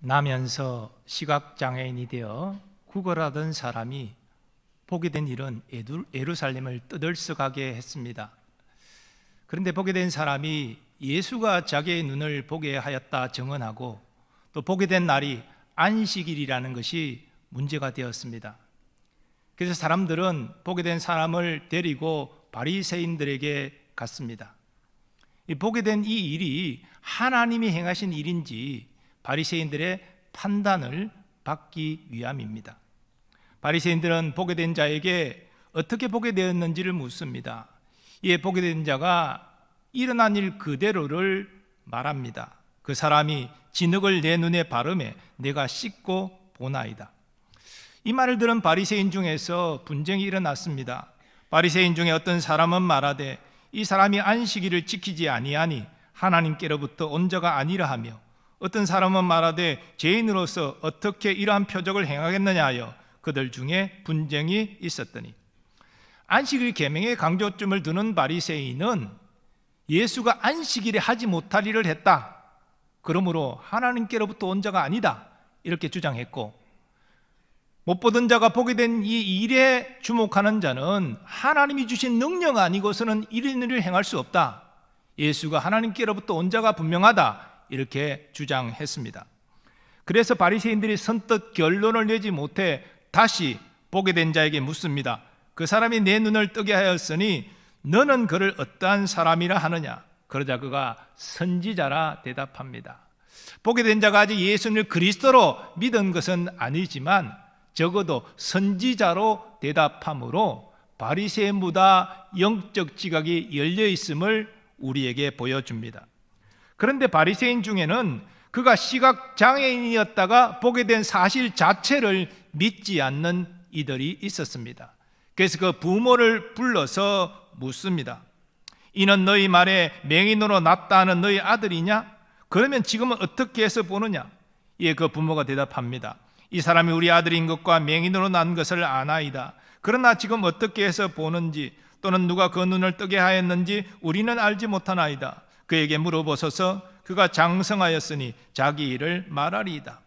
나면서 시각장애인이 되어 구걸하던 사람이 보게 된 일은 예루살렘을 떠들썩하게 했습니다. 그런데 보게 된 사람이 예수가 자기의 눈을 보게 하였다 증언하고 또 보게 된 날이 안식일이라는 것이 문제가 되었습니다. 그래서 사람들은 보게 된 사람을 데리고 바리새인들에게 갔습니다. 보게 된 이 일이 하나님이 행하신 일인지 바리새인들의 판단을 받기 위함입니다. 바리새인들은 보게 된 자에게 어떻게 보게 되었는지를 묻습니다. 이에 보게 된 자가 일어난 일 그대로를 말합니다. 그 사람이 진흙을 내 눈에 바르매 내가 씻고 보나이다. 이 말을 들은 바리새인 중에서 분쟁이 일어났습니다. 바리새인 중에 어떤 사람은 말하되 이 사람이 안식일을 지키지 아니하니 하나님께로부터 온 자가 아니라 하며, 어떤 사람은 말하되 죄인으로서 어떻게 이러한 표적을 행하겠느냐 하여 그들 중에 분쟁이 있었더니, 안식일 계명에 강조점을 두는 바리새인은 예수가 안식일에 하지 못할 일을 했다, 그러므로 하나님께로부터 온 자가 아니다, 이렇게 주장했고, 못 보던 자가 보게 된 이 일에 주목하는 자는 하나님이 주신 능력 아니고서는 이런 일을 행할 수 없다, 예수가 하나님께로부터 온 자가 분명하다, 이렇게 주장했습니다. 그래서 바리새인들이 선뜻 결론을 내지 못해 다시 보게 된 자에게 묻습니다. 그 사람이 내 눈을 뜨게 하였으니 너는 그를 어떠한 사람이라 하느냐? 그러자 그가 선지자라 대답합니다. 보게 된 자가 아직 예수님을 그리스도로 믿은 것은 아니지만 적어도 선지자로 대답함으로 바리새인보다 영적 지각이 열려 있음을 우리에게 보여줍니다. 그런데 바리새인 중에는 그가 시각장애인이었다가 보게 된 사실 자체를 믿지 않는 이들이 있었습니다. 그래서 그 부모를 불러서 묻습니다. 이는 너희 말에 맹인으로 났다 하는 너희 아들이냐? 그러면 지금은 어떻게 해서 보느냐? 예, 그 부모가 대답합니다. 이 사람이 우리 아들인 것과 맹인으로 난 것을 아나이다. 그러나 지금 어떻게 해서 보는지 또는 누가 그 눈을 뜨게 하였는지 우리는 알지 못하나이다. 그에게 물어보소서. 그가 장성하였으니 자기 일을 말하리이다.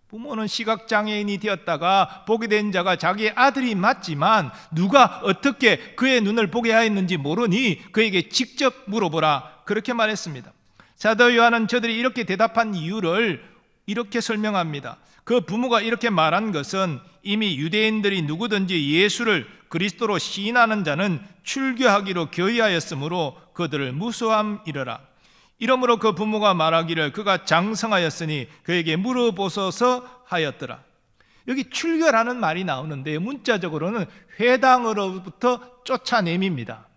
부모는 시각장애인이 되었다가 보게 된 자가 자기의 아들이 맞지만 누가 어떻게 그의 눈을 보게 하였는지 모르니 그에게 직접 물어보라, 그렇게 말했습니다. 사도 요한은 저들이 이렇게 대답한 이유를 이렇게 설명합니다. 그 부모가 이렇게 말한 것은 이미 유대인들이 누구든지 예수를 그리스도로 시인하는 자는 출교하기로 교의하였으므로 그들을 무수함이러라. 이러므로 그 부모가 말하기를 그가 장성하였으니 그에게 물어보소서 하였더라. 여기 출교라는 말이 나오는데 문자적으로는 회당으로부터 쫓아냄입니다.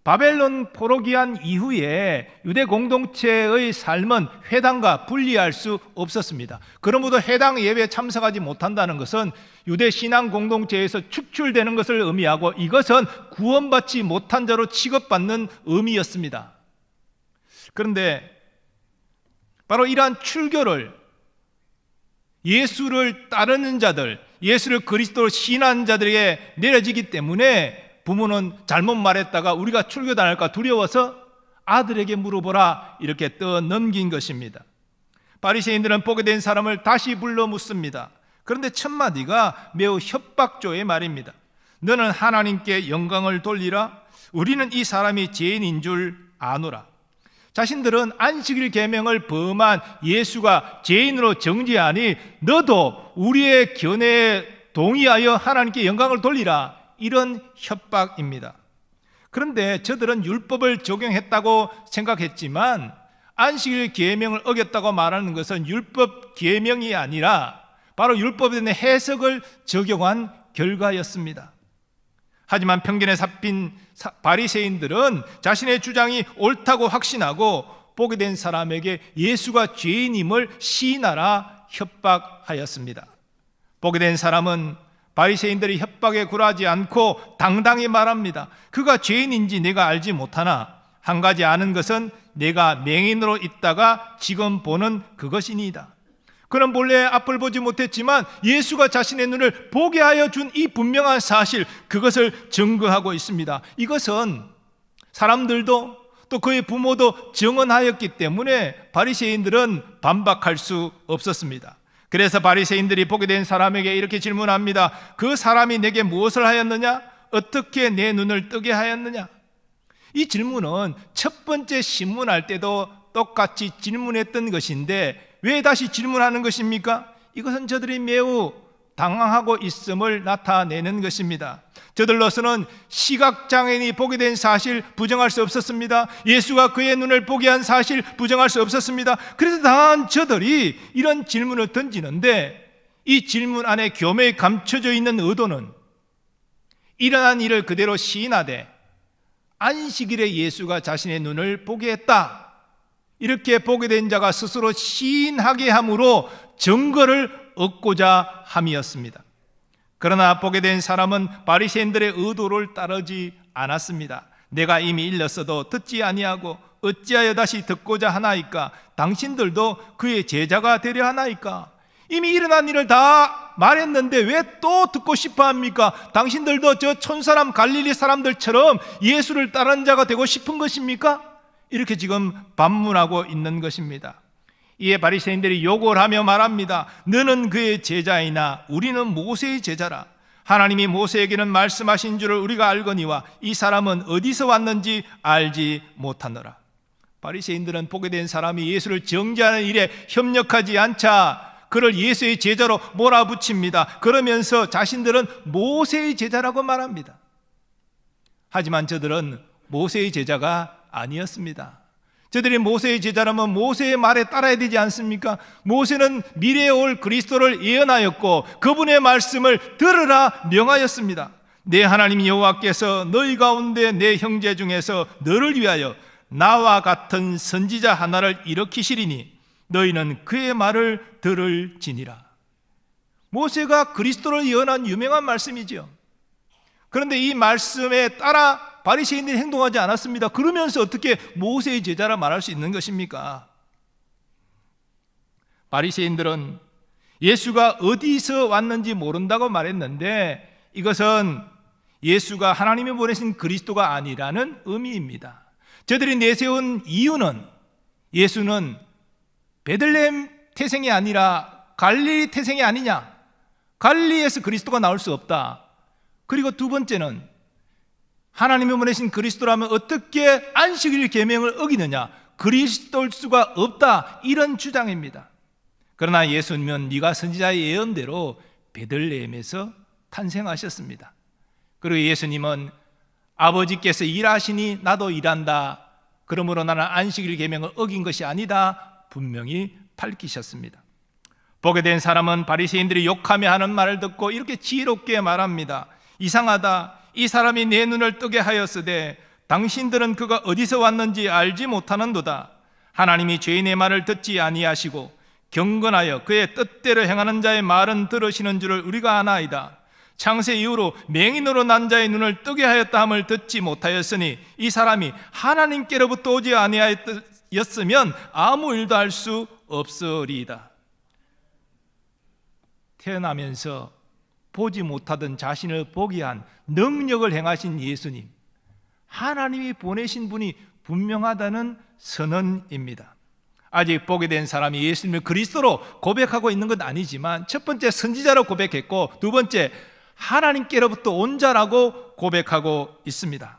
바벨론 포로기한 이후에 유대 공동체의 삶은 회당과 분리할 수 없었습니다. 그러므로 회당 예배에 참석하지 못한다는 것은 유대 신앙 공동체에서 축출되는 것을 의미하고 이것은 구원받지 못한 자로 취급받는 의미였습니다. 그런데 바로 이러한 출교를 예수를 따르는 자들, 예수를 그리스도로 시인하는 자들에게 내려지기 때문에 부모는 잘못 말했다가 우리가 출교당할까 두려워서 아들에게 물어보라, 이렇게 떠넘긴 것입니다. 바리새인들은 보게 된 사람을 다시 불러 묻습니다. 그런데 첫 마디가 매우 협박조의 말입니다. 너는 하나님께 영광을 돌리라. 우리는 이 사람이 죄인인 줄 아노라. 자신들은 안식일 계명을 범한 예수가 죄인으로 정죄하니 너도 우리의 견해에 동의하여 하나님께 영광을 돌리라, 이런 협박입니다. 그런데 저들은 율법을 적용했다고 생각했지만 안식일 계명을 어겼다고 말하는 것은 율법 계명이 아니라 바로 율법에 대한 해석을 적용한 결과였습니다. 하지만 편견에 잡힌 바리새인들은 자신의 주장이 옳다고 확신하고 보게 된 사람에게 예수가 죄인임을 시인하라 협박하였습니다. 보게 된 사람은 바리새인들이 협박에 굴하지 않고 당당히 말합니다. 그가 죄인인지 내가 알지 못하나 한 가지 아는 것은 내가 맹인으로 있다가 지금 보는 그것이니이다. 그는 본래 앞을 보지 못했지만 예수가 자신의 눈을 보게 하여 준 이 분명한 사실, 그것을 증거하고 있습니다. 이것은 사람들도 또 그의 부모도 증언하였기 때문에 바리새인들은 반박할 수 없었습니다. 그래서 바리새인들이 보게 된 사람에게 이렇게 질문합니다. 그 사람이 내게 무엇을 하였느냐? 어떻게 내 눈을 뜨게 하였느냐? 이 질문은 첫 번째 신문할 때도 똑같이 질문했던 것인데 왜 다시 질문하는 것입니까? 이것은 저들이 매우 당황하고 있음을 나타내는 것입니다. 저들로서는 시각장애인이 보게 된 사실 부정할 수 없었습니다. 예수가 그의 눈을 보게 한 사실 부정할 수 없었습니다. 그래서 당한 저들이 이런 질문을 던지는데 이 질문 안에 교묘히 감춰져 있는 의도는 일어난 일을 그대로 시인하되 안식일에 예수가 자신의 눈을 보게 했다, 이렇게 보게 된 자가 스스로 시인하게 함으로 증거를 얻고자 함이었습니다. 그러나 보게 된 사람은 바리새인들의 의도를 따르지 않았습니다. 내가 이미 일렀어도 듣지 아니하고 어찌하여 다시 듣고자 하나이까? 당신들도 그의 제자가 되려 하나이까? 이미 일어난 일을 다 말했는데 왜 또 듣고 싶어 합니까? 당신들도 저 촌사람 갈릴리 사람들처럼 예수를 따르는 자가 되고 싶은 것입니까? 이렇게 지금 반문하고 있는 것입니다. 이에 바리새인들이 욕을 하며 말합니다. 너는 그의 제자이나 우리는 모세의 제자라. 하나님이 모세에게는 말씀하신 줄을 우리가 알거니와 이 사람은 어디서 왔는지 알지 못하노라. 바리새인들은 보게 된 사람이 예수를 정죄하는 일에 협력하지 않자 그를 예수의 제자로 몰아붙입니다. 그러면서 자신들은 모세의 제자라고 말합니다. 하지만 저들은 모세의 제자가 아니었습니다. 저들이 모세의 제자라면 모세의 말에 따라야 되지 않습니까? 모세는 미래에 올 그리스도를 예언하였고 그분의 말씀을 들으라 명하였습니다. 내 하나님 여호와께서 너희 가운데 내 형제 중에서 너를 위하여 나와 같은 선지자 하나를 일으키시리니 너희는 그의 말을 들을지니라. 모세가 그리스도를 예언한 유명한 말씀이죠. 그런데 이 말씀에 따라 바리새인들이 행동하지 않았습니다. 그러면서 어떻게 모세의 제자라 말할 수 있는 것입니까? 바리새인들은 예수가 어디서 왔는지 모른다고 말했는데 이것은 예수가 하나님이 보내신 그리스도가 아니라는 의미입니다. 저들이 내세운 이유는 예수는 베들레헴 태생이 아니라 갈릴리 태생이 아니냐, 갈릴리에서 그리스도가 나올 수 없다. 그리고 두 번째는 하나님이 보내신 그리스도라면 어떻게 안식일 계명을 어기느냐, 그리스도일 수가 없다, 이런 주장입니다. 그러나 예수님은 미가 선지자의 예언대로 베들레헴에서 탄생하셨습니다. 그리고 예수님은 아버지께서 일하시니 나도 일한다, 그러므로 나는 안식일 계명을 어긴 것이 아니다, 분명히 밝히셨습니다. 보게 된 사람은 바리새인들이 욕하며 하는 말을 듣고 이렇게 지혜롭게 말합니다. 이상하다. 이 사람이 내 눈을 뜨게 하였으되 당신들은 그가 어디서 왔는지 알지 못하는도다. 하나님이 죄인의 말을 듣지 아니하시고 경건하여 그의 뜻대로 행하는 자의 말은 들으시는 줄을 우리가 아나이다. 창세 이후로 맹인으로 난 자의 눈을 뜨게 하였다 함을 듣지 못하였으니 이 사람이 하나님께로부터 오지 아니하였으면 아무 일도 할 수 없으리이다. 태어나면서 보지 못하던 자신을 보게 한 능력을 행하신 예수님, 하나님이 보내신 분이 분명하다는 선언입니다. 아직 보게 된 사람이 예수님을 그리스도로 고백하고 있는 건 아니지만 첫 번째 선지자로 고백했고 두 번째 하나님께로부터 온 자라고 고백하고 있습니다.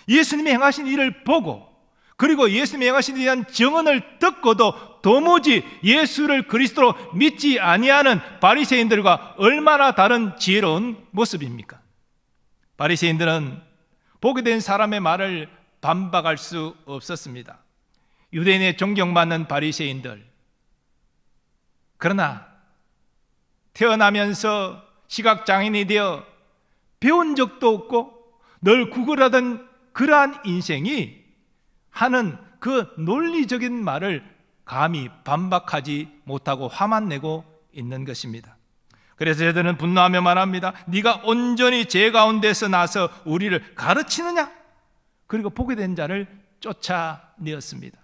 예수님이 행하신 일을 보고 그리고 예수님이 행하신 일에 대한 증언을 듣고도 도무지 예수를 그리스도로 믿지 아니하는 바리새인들과 얼마나 다른 지혜로운 모습입니까? 바리새인들은 보게 된 사람의 말을 반박할 수 없었습니다. 유대인의 존경받는 바리새인들, 그러나 태어나면서 시각장애인이 되어 배운 적도 없고 늘 구걸하던 그러한 인생이 하는 그 논리적인 말을 감히 반박하지 못하고 화만 내고 있는 것입니다. 그래서 저들은 분노하며 말합니다. 네가 온전히 죄 가운데서 나서 우리를 가르치느냐? 그리고 보게 된 자를 쫓아내었습니다.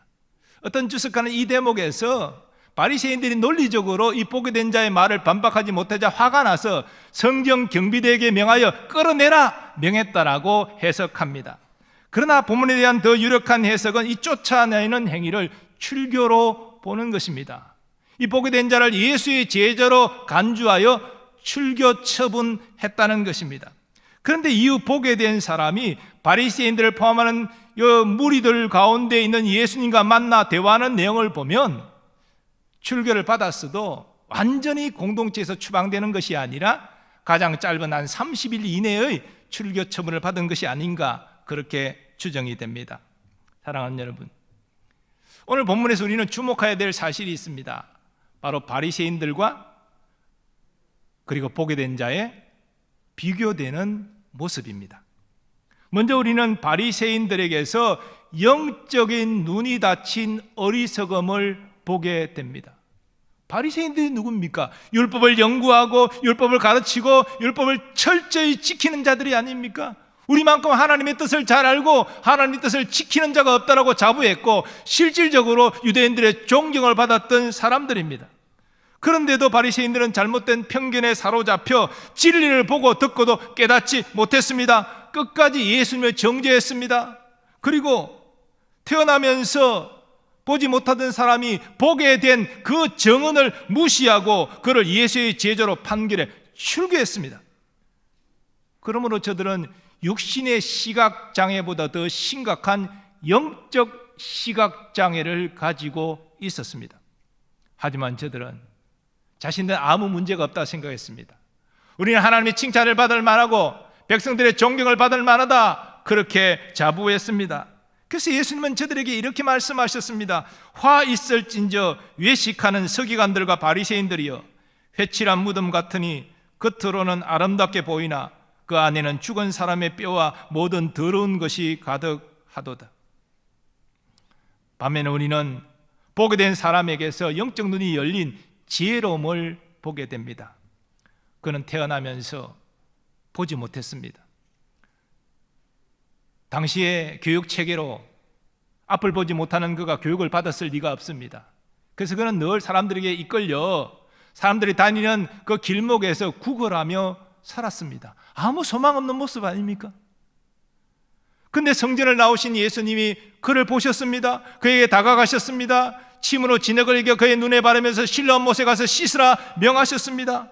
어떤 주석가는 이 대목에서 바리새인들이 논리적으로 이 보게 된 자의 말을 반박하지 못하자 화가 나서 성경 경비대에게 명하여 끌어내라 명했다라고 해석합니다. 그러나 본문에 대한 더 유력한 해석은 이 쫓아내는 행위를 출교로 보는 것입니다. 이 보게된 자를 예수의 제자로 간주하여 출교 처분했다는 것입니다. 그런데 이후 보게된 사람이 바리새인들을 포함하는 무리들 가운데 있는 예수님과 만나 대화하는 내용을 보면 출교를 받았어도 완전히 공동체에서 추방되는 것이 아니라 가장 짧은 한 30일 이내의 출교 처분을 받은 것이 아닌가, 그렇게 추정이 됩니다. 사랑하는 여러분, 오늘 본문에서 우리는 주목해야 될 사실이 있습니다. 바로 바리새인들과 그리고 보게된 자의 비교되는 모습입니다. 먼저 우리는 바리새인들에게서 영적인 눈이 닫힌 어리석음을 보게 됩니다. 바리새인들이 누굽니까? 율법을 연구하고 율법을 가르치고 율법을 철저히 지키는 자들이 아닙니까? 우리만큼 하나님의 뜻을 잘 알고 하나님의 뜻을 지키는 자가 없다라고 자부했고 실질적으로 유대인들의 존경을 받았던 사람들입니다. 그런데도 바리새인들은 잘못된 편견에 사로잡혀 진리를 보고 듣고도 깨닫지 못했습니다. 끝까지 예수님을 정죄했습니다. 그리고 태어나면서 보지 못하던 사람이 보게 된 그 정언을 무시하고 그를 예수의 제자로 판결해 출교했습니다. 그러므로 저들은 육신의 시각장애보다 더 심각한 영적 시각장애를 가지고 있었습니다. 하지만 저들은 자신들은 아무 문제가 없다 생각했습니다. 우리는 하나님의 칭찬을 받을 만하고 백성들의 존경을 받을 만하다, 그렇게 자부했습니다. 그래서 예수님은 저들에게 이렇게 말씀하셨습니다. 화 있을진저 외식하는 서기관들과 바리새인들이여, 회칠한 무덤 같으니 겉으로는 아름답게 보이나 그 안에는 죽은 사람의 뼈와 모든 더러운 것이 가득하도다. 반면에 우리는 보게 된 사람에게서 영적 눈이 열린 지혜로움을 보게 됩니다. 그는 태어나면서 보지 못했습니다. 당시의 교육 체계로 앞을 보지 못하는 그가 교육을 받았을 리가 없습니다. 그래서 그는 늘 사람들에게 이끌려 사람들이 다니는 그 길목에서 구걸하며 살았습니다. 아무 소망 없는 모습 아닙니까? 근데 성전을 나오신 예수님이 그를 보셨습니다. 그에게 다가가셨습니다. 침으로 진흙을 이겨 그의 눈에 바르면서 실로암 못에 가서 씻으라 명하셨습니다.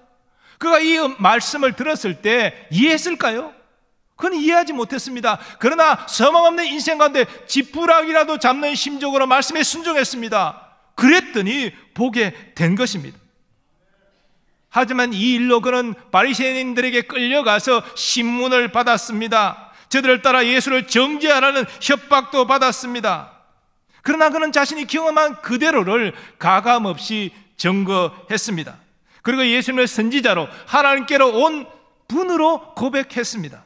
그가 이 말씀을 들었을 때 이해했을까요? 그는 이해하지 못했습니다. 그러나 소망 없는 인생 가운데 지푸라기라도 잡는 심정으로 말씀에 순종했습니다. 그랬더니 보게 된 것입니다. 하지만 이 일로 그는 바리새인들에게 끌려가서 신문을 받았습니다. 저들을 따라 예수를 정죄하라는 협박도 받았습니다. 그러나 그는 자신이 경험한 그대로를 가감없이 증거했습니다. 그리고 예수님을 선지자로 하나님께로 온 분으로 고백했습니다.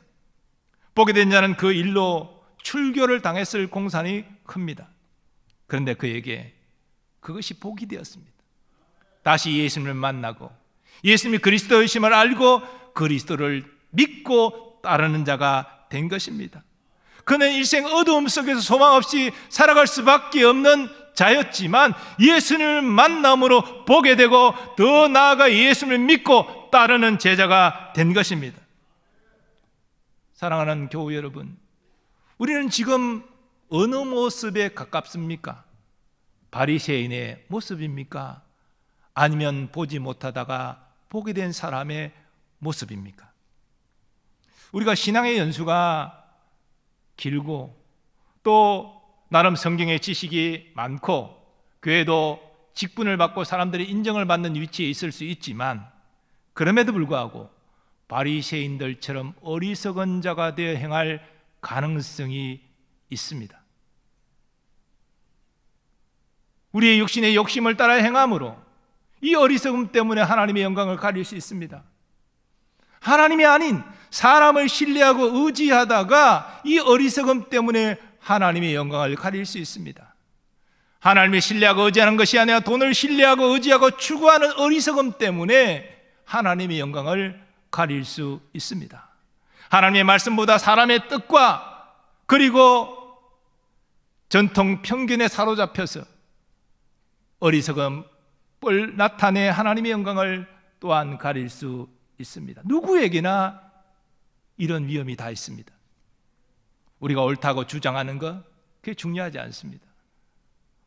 보게 된 자는 그 일로 출교를 당했을 공산이 큽니다. 그런데 그에게 그것이 복이 되었습니다. 다시 예수님을 만나고 예수님이 그리스도이심을 알고 그리스도를 믿고 따르는 자가 된 것입니다. 그는 일생 어두움 속에서 소망 없이 살아갈 수밖에 없는 자였지만 예수님을 만남으로 보게 되고 더 나아가 예수님을 믿고 따르는 제자가 된 것입니다. 사랑하는 교우 여러분, 우리는 지금 어느 모습에 가깝습니까? 바리새인의 모습입니까? 아니면 보지 못하다가 보게 된 사람의 모습입니까? 우리가 신앙의 연수가 길고 또 나름 성경의 지식이 많고 교회도 직분을 받고 사람들이 인정을 받는 위치에 있을 수 있지만 그럼에도 불구하고 바리새인들처럼 어리석은 자가 되어 행할 가능성이 있습니다. 우리의 육신의 욕심을 따라 행함으로 이 어리석음 때문에 하나님의 영광을 가릴 수 있습니다. 하나님이 아닌 사람을 신뢰하고 의지하다가 이 어리석음 때문에 하나님의 영광을 가릴 수 있습니다. 하나님을 신뢰하고 의지하는 것이 아니라 돈을 신뢰하고 의지하고 추구하는 어리석음 때문에 하나님의 영광을 가릴 수 있습니다. 하나님의 말씀보다 사람의 뜻과 그리고 전통 편견에 사로잡혀서 어리석음을 나타내 하나님의 영광을 또한 가릴 수 있습니다. 누구에게나 이런 위험이 다 있습니다. 우리가 옳다고 주장하는 것, 그게 중요하지 않습니다.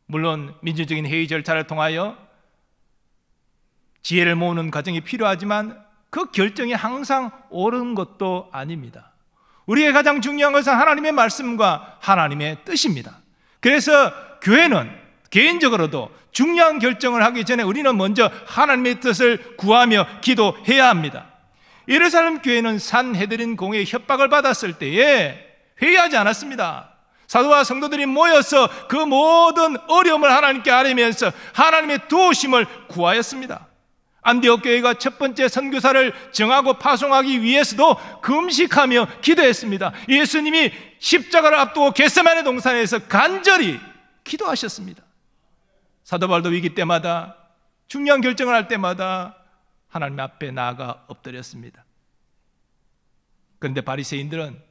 물론 민주적인 회의 절차를 통하여 지혜를 모으는 과정이 필요하지만 그 결정이 항상 옳은 것도 아닙니다. 우리의 가장 중요한 것은 하나님의 말씀과 하나님의 뜻입니다. 그래서 교회는 개인적으로도 중요한 결정을 하기 전에 우리는 먼저 하나님의 뜻을 구하며 기도해야 합니다. 예루살렘 교회는 산헤드린 공회의 협박을 받았을 때에 회의하지 않았습니다. 사도와 성도들이 모여서 그 모든 어려움을 하나님께 아뢰면서 하나님의 도우심을 구하였습니다. 안디옥 교회가 첫 번째 선교사를 정하고 파송하기 위해서도 금식하며 기도했습니다. 예수님이 십자가를 앞두고 겟세마네 동산에서 간절히 기도하셨습니다. 사도 바울도 위기 때마다, 중요한 결정을 할 때마다 하나님 앞에 나아가 엎드렸습니다. 그런데 바리새인들은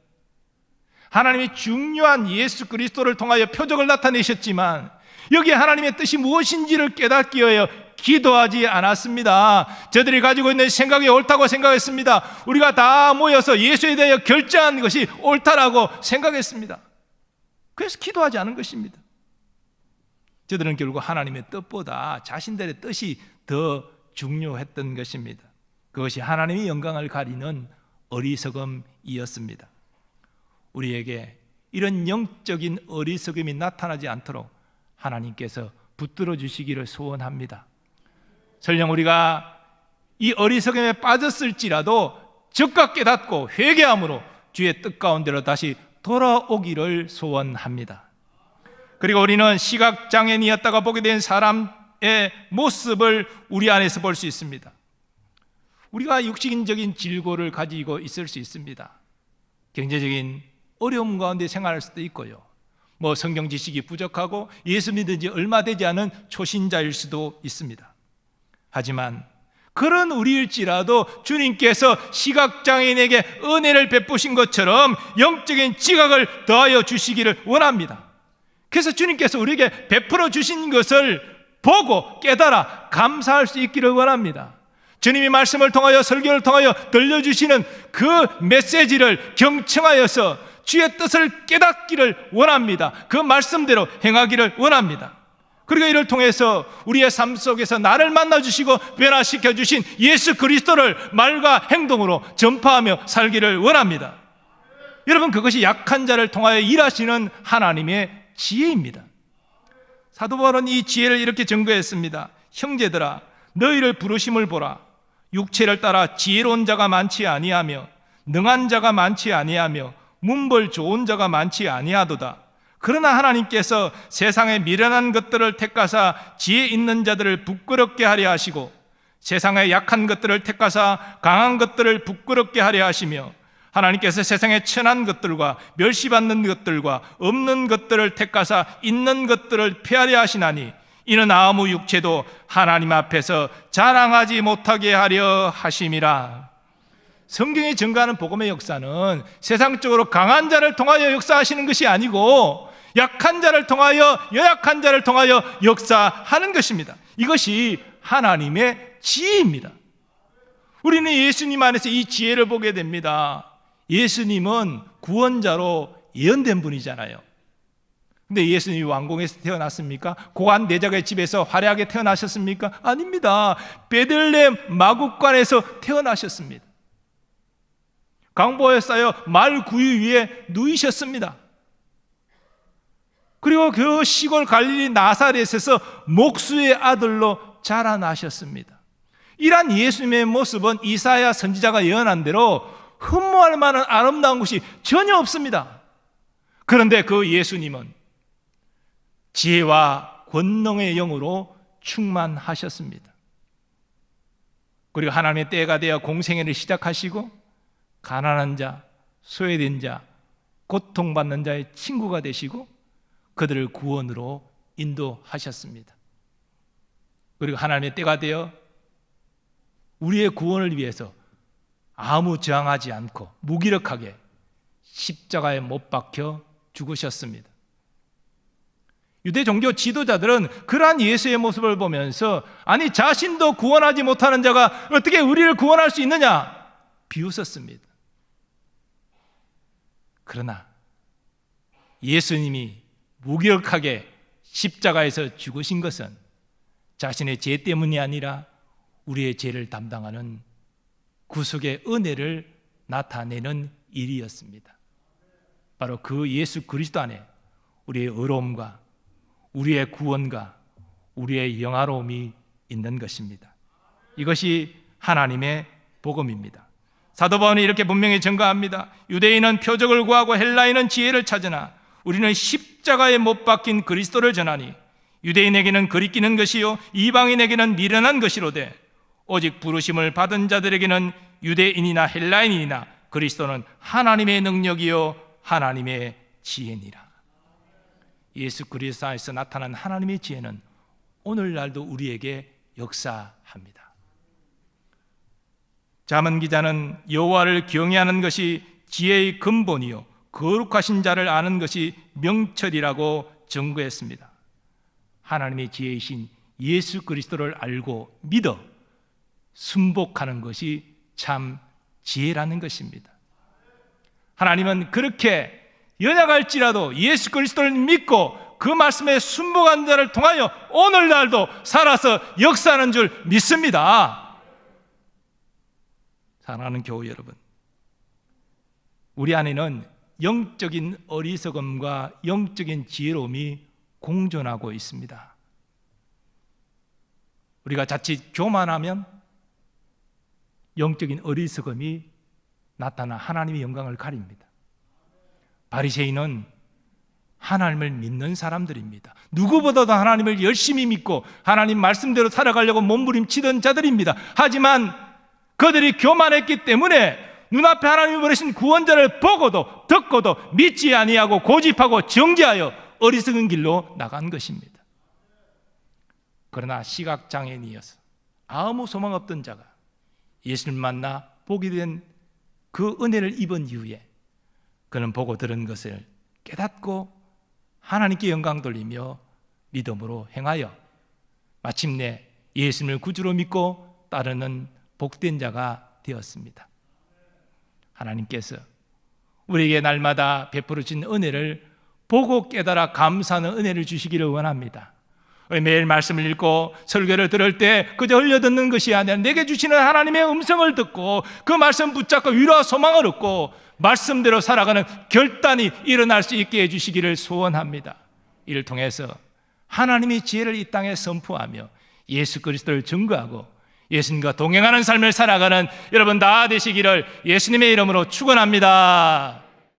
하나님이 중요한 예수 그리스도를 통하여 표적을 나타내셨지만 여기에 하나님의 뜻이 무엇인지를 깨닫기 위하여 기도하지 않았습니다. 저들이 가지고 있는 생각이 옳다고 생각했습니다. 우리가 다 모여서 예수에 대하여 결정한 것이 옳다라고 생각했습니다. 그래서 기도하지 않은 것입니다. 저들은 결국 하나님의 뜻보다 자신들의 뜻이 더 중요했던 것입니다. 그것이 하나님의 영광을 가리는 어리석음이었습니다. 우리에게 이런 영적인 어리석음이 나타나지 않도록 하나님께서 붙들어 주시기를 소원합니다. 설령 우리가 이 어리석음에 빠졌을지라도 즉각 깨닫고 회개함으로 주의 뜻 가운데로 다시 돌아오기를 소원합니다. 그리고 우리는 시각장애인이었다가 보게 된 사람의 모습을 우리 안에서 볼 수 있습니다. 우리가 육신적인 질고를 가지고 있을 수 있습니다. 경제적인 어려움 가운데 생활할 수도 있고요. 성경 지식이 부족하고 예수 믿은 지 얼마 되지 않은 초신자일 수도 있습니다. 하지만 그런 우리일지라도 주님께서 시각장애인에게 은혜를 베푸신 것처럼 영적인 지각을 더하여 주시기를 원합니다. 그래서 주님께서 우리에게 베풀어 주신 것을 보고 깨달아 감사할 수 있기를 원합니다. 주님이 말씀을 통하여 설교를 통하여 들려주시는 그 메시지를 경청하여서 주의 뜻을 깨닫기를 원합니다. 그 말씀대로 행하기를 원합니다. 그리고 이를 통해서 우리의 삶 속에서 나를 만나주시고 변화시켜 주신 예수 그리스도를 말과 행동으로 전파하며 살기를 원합니다. 여러분, 그것이 약한 자를 통하여 일하시는 하나님의 지혜입니다. 사도 바울은 이 지혜를 이렇게 증거했습니다. 형제들아, 너희를 부르심을 보라. 육체를 따라 지혜로운 자가 많지 아니하며 능한 자가 많지 아니하며 문벌 좋은 자가 많지 아니하도다. 그러나 하나님께서 세상의 미련한 것들을 택하사 지혜 있는 자들을 부끄럽게 하려 하시고 세상의 약한 것들을 택하사 강한 것들을 부끄럽게 하려 하시며 하나님께서 세상의 천한 것들과 멸시받는 것들과 없는 것들을 택하사 있는 것들을 폐하려 하시나니 이는 아무 육체도 하나님 앞에서 자랑하지 못하게 하려 하심이라. 성경이 증거하는 복음의 역사는 세상적으로 강한 자를 통하여 역사하시는 것이 아니고 약한 자를 통하여, 연약한 자를 통하여 역사하는 것입니다. 이것이 하나님의 지혜입니다. 우리는 예수님 안에서 이 지혜를 보게 됩니다. 예수님은 구원자로 예언된 분이잖아요. 근데 예수님이 왕궁에서 태어났습니까? 고관 내작의 집에서 화려하게 태어나셨습니까? 아닙니다. 베들레헴 마국간에서 태어나셨습니다. 강보에 쌓여 말 구유 위에 누이셨습니다. 그리고 그 시골 갈릴리 나사렛에서 목수의 아들로 자라나셨습니다. 이러한 예수님의 모습은 이사야 선지자가 예언한 대로 흠모할 만한 아름다운 것이 전혀 없습니다. 그런데 그 예수님은 지혜와 권능의 영으로 충만하셨습니다. 그리고 하나님의 때가 되어 공생애를 시작하시고 가난한 자, 소외된 자, 고통받는 자의 친구가 되시고 그들을 구원으로 인도하셨습니다. 그리고 하나님의 때가 되어 우리의 구원을 위해서 아무 저항하지 않고 무기력하게 십자가에 못 박혀 죽으셨습니다. 유대 종교 지도자들은 그러한 예수의 모습을 보면서 아니 자신도 구원하지 못하는 자가 어떻게 우리를 구원할 수 있느냐 비웃었습니다. 그러나 예수님이 무기력하게 십자가에서 죽으신 것은 자신의 죄 때문이 아니라 우리의 죄를 담당하는 구속의 은혜를 나타내는 일이었습니다. 바로 그 예수 그리스도 안에 우리의 의로움과 우리의 구원과 우리의 영화로움이 있는 것입니다. 이것이 하나님의 복음입니다. 사도 바울이 이렇게 분명히 증거합니다. 유대인은 표적을 구하고 헬라인은 지혜를 찾으나 우리는 십자가에 못 박힌 그리스도를 전하니 유대인에게는 거리끼는 것이요 이방인에게는 미련한 것이로되 오직 부르심을 받은 자들에게는 유대인이나 헬라인이나 그리스도는 하나님의 능력이요 하나님의 지혜니라. 예수 그리스도 안에서 나타난 하나님의 지혜는 오늘날도 우리에게 역사합니다. 잠언 기자는 여호와를 경외하는 것이 지혜의 근본이요 거룩하신 자를 아는 것이 명철이라고 증거했습니다. 하나님의 지혜이신 예수 그리스도를 알고 믿어 순복하는 것이 참 지혜라는 것입니다. 하나님은 그렇게 연약할지라도 예수 그리스도를 믿고 그 말씀에 순복한 자를 통하여 오늘날도 살아서 역사하는 줄 믿습니다. 사랑하는 교우 여러분, 우리 안에는 영적인 어리석음과 영적인 지혜로움이 공존하고 있습니다. 우리가 자칫 교만하면 영적인 어리석음이 나타나 하나님의 영광을 가립니다. 바리새인은 하나님을 믿는 사람들입니다. 누구보다도 하나님을 열심히 믿고 하나님 말씀대로 살아가려고 몸부림치던 자들입니다. 하지만 그들이 교만했기 때문에 눈앞에 하나님이 보내신 구원자를 보고도 듣고도 믿지 아니하고 고집하고 정죄하여 어리석은 길로 나간 것입니다. 그러나 시각장애인이어서 아무 소망 없던 자가 예수를 만나 보게 된 그 은혜를 입은 이후에 그는 보고 들은 것을 깨닫고 하나님께 영광 돌리며 믿음으로 행하여 마침내 예수님을 구주로 믿고 따르는 복된 자가 되었습니다. 하나님께서 우리에게 날마다 베풀어 주신 은혜를 보고 깨달아 감사하는 은혜를 주시기를 원합니다. 매일 말씀을 읽고 설교를 들을 때 그저 흘려듣는 것이 아니라 내게 주시는 하나님의 음성을 듣고 그 말씀 붙잡고 위로와 소망을 얻고 말씀대로 살아가는 결단이 일어날 수 있게 해주시기를 소원합니다. 이를 통해서 하나님의 지혜를 이 땅에 선포하며 예수 그리스도를 증거하고 예수님과 동행하는 삶을 살아가는 여러분 다 되시기를 예수님의 이름으로 축원합니다.